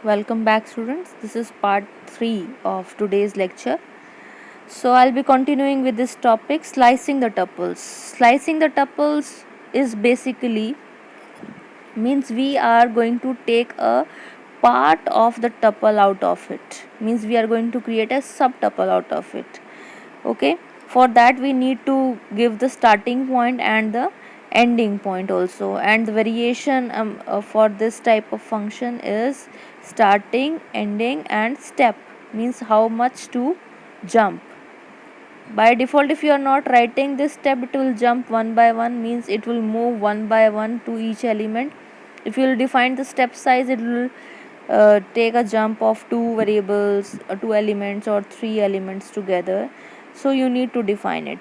Welcome back, students. This is part 3 of today's lecture. So, I'll be continuing with this topic, slicing the tuples. Slicing the tuples is basically means we are going to take a part of the tuple out of it. Means we are going to create a subtuple out of it. Okay, for that we need to give the starting point and the ending point also, and the variation for this type of function is starting, ending and step, means how much to jump. By default, if you are not writing this step, it will jump one by one, means it will move one by one to each element. If you will define the step size, it will take a jump of two variables, two elements or three elements together. So you need to define it.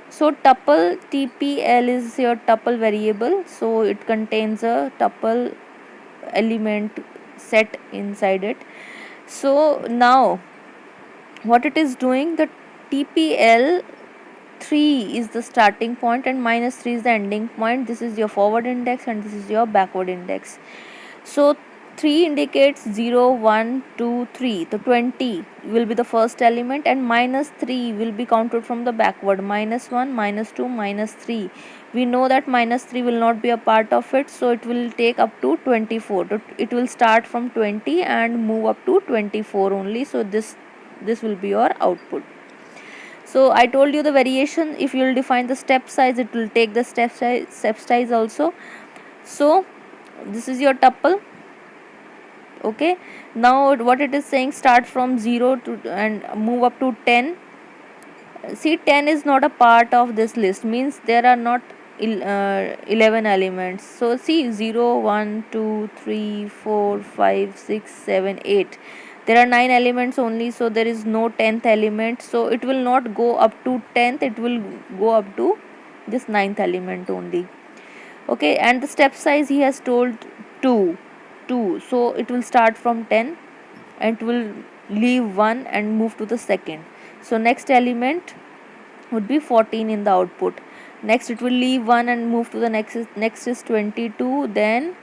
So tuple TPL is your tuple variable, so it contains a tuple element set inside it. So now what it is doing, the TPL 3 is the starting point and minus 3 is the ending point. This is your forward index and this is your backward index. So 3 indicates 0, 1, 2, 3. So 20 will be the first element and minus 3 will be counted from the backward. Minus 1, minus 2, minus 3. We know that minus 3 will not be a part of it, so it will take up to 24. It will start from 20 and move up to 24 only. So this will be your output. So I told you the variation. If you will define the step size, it will take the step size also. So this is your tuple. Okay, now what it is saying, start from 0 to and move up to 10. See, 10 is not a part of this list, means there are not 11 elements. So see, 0, 1, 2, 3, 4, 5, 6, 7, 8. There are 9 elements only, so there is no 10th element. So it will not go up to 10th, it will go up to this 9th element only. Okay, and the step size he has told 2. So it will start from 10 and it will leave 1 and move to the second. So next element would be 14 in the output. Next it will leave 1 and move to the next is 22, then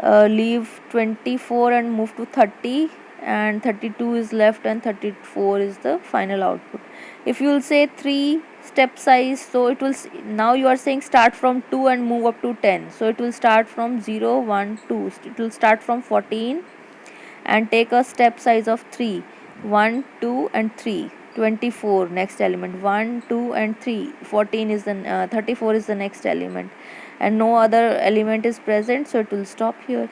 leave 24 and move to 30, and 32 is left and 34 is the final output. If you will say 3 step size, so it will, now you are saying start from 2 and move up to 10, so it will start from 0, 1, 2. It will start from 14 and take a step size of 3, 1, 2 and 3. 24 next element, 1, 2 and 3. 14 is the 34 is the next element and no other element is present, so it will stop here.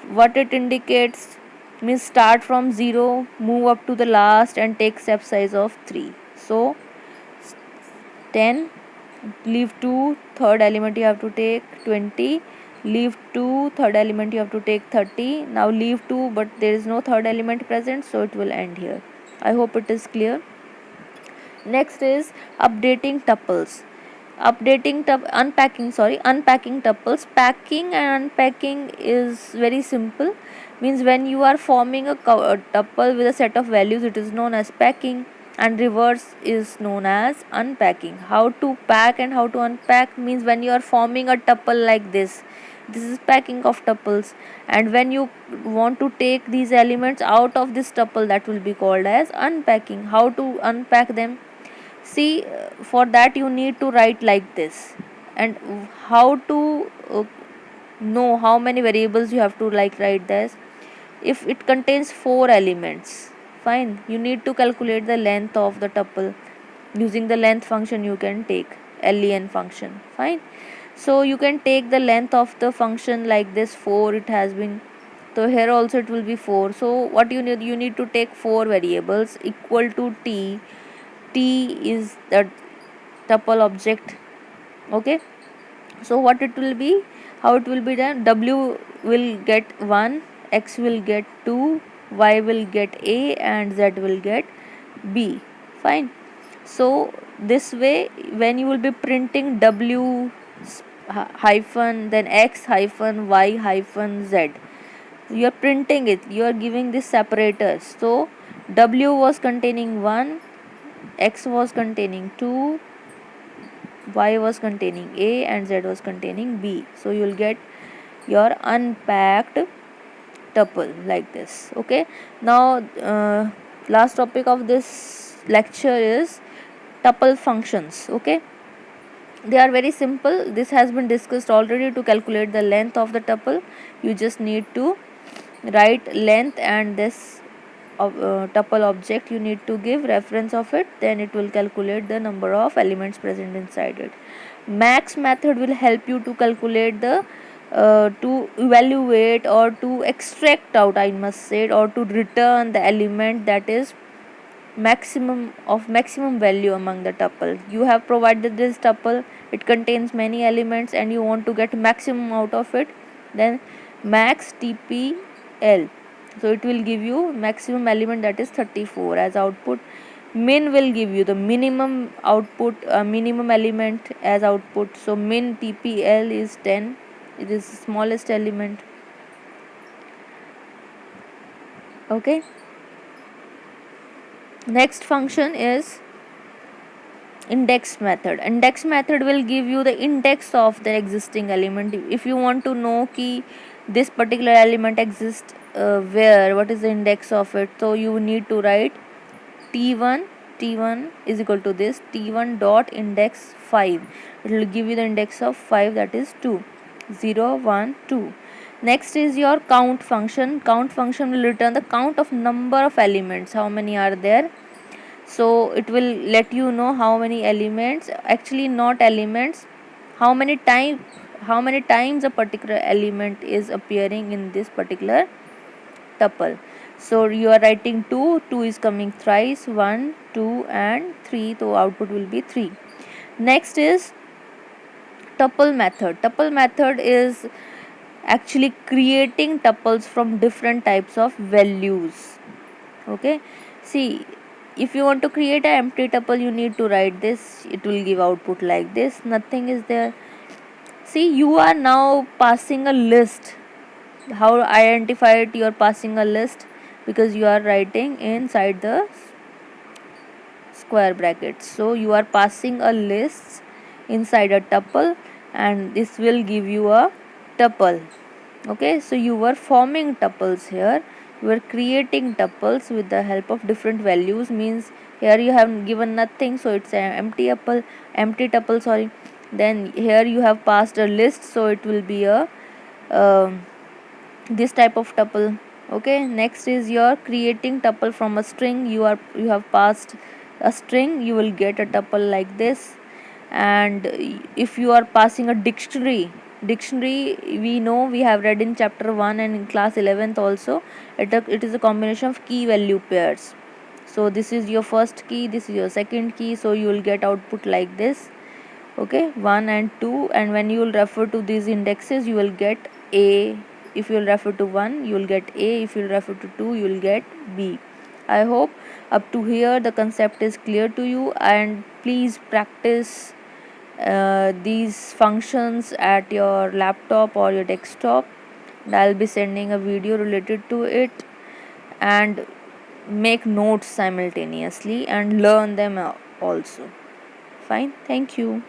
What it indicates means start from 0, move up to the last and take step size of 3. So 10, leave 2, third element you have to take 20, leave 2, third element you have to take 30. Now leave 2, but there is no third element present, so it will end here. I hope it is clear. Next is updating tuples. Unpacking tuples. Packing and unpacking is very simple. Means when you are forming a tuple with a set of values, it is known as packing, and reverse is known as unpacking. How to pack and how to unpack means when you are forming a tuple like this is packing of tuples, and when you want to take these elements out of this tuple, that will be called as unpacking. How to unpack them? See, for that you need to write like this. And how to know how many variables you have to write this? If it contains 4 elements, fine, you need to calculate the length of the tuple. Using the length function you can take, len function, fine. So you can take the length of the function like this, 4 it has been. So here also it will be 4. So what you need to take 4 variables equal to t. T is the tuple object. Okay, so what it will be, how it will be done, w will get 1, x will get 2, y will get a and z will get b, fine. So this way, when you will be printing w hyphen then x hyphen y hyphen z, you are printing it, you are giving this separators. So w was containing 1, x was containing 2, y was containing a and z was containing b. So you will get your unpacked tuple like this. Okay, now last topic of this lecture is tuple functions. Okay, they are very simple. This has been discussed already. To calculate the length of the tuple, you just need to write length and this tuple object you need to give reference of it, then it will calculate the number of elements present inside it. Max method will help you to calculate the to evaluate or to extract out, I must say, or to return the element that is maximum value among the tuple. You have provided this tuple, it contains many elements and you want to get maximum out of it, then max TPL, so it will give you maximum element, that is 34 as output. Min will give you the minimum output, minimum element as output, so min TPL is 10, it is the smallest element. Okay, next function is index method. Index method will give you the index of the existing element. If you want to know ki this particular element exists where, what is the index of it, so you need to write t1 is equal to this t1 dot index 5. It will give you the index of 5, that is 2, 0 1 2. Next is your count function. Count function will return the count of number of elements, how many are there, so it will let you know how many elements, actually not elements, how many times a particular element is appearing in this particular tuple. So you are writing 2, 2 is coming thrice, 1 2 and 3, so output will be 3. Next is tuple method. Tuple method is actually creating tuples from different types of values. Okay, see, if you want to create an empty tuple, you need to write this, it will give output like this, nothing is there. See, you are now passing a list. How identify it, you are passing a list, because you are writing inside the square brackets, so you are passing a list inside a tuple and this will give you a tuple. Okay, so you were forming tuples here, you are creating tuples with the help of different values, means here you have given nothing, so it's an empty tuple, sorry. Then here you have passed a list, so it will be a this type of tuple. Okay, next is your creating tuple from a string. You have passed a string, you will get a tuple like this. And if you are passing a dictionary, we know, we have read in chapter 1 and in class 11th also, it is a combination of key value pairs. So this is your first key, this is your second key, so you will get output like this. Okay, 1 and 2, and when you will refer to these indexes, you will get A. If you will refer to 1, you will get A. If you will refer to 2, you will get B. I hope up to here the concept is clear to you, and please practice these functions at your laptop or your desktop. And I'll be sending a video related to it, and make notes simultaneously and learn them also. Fine, thank you.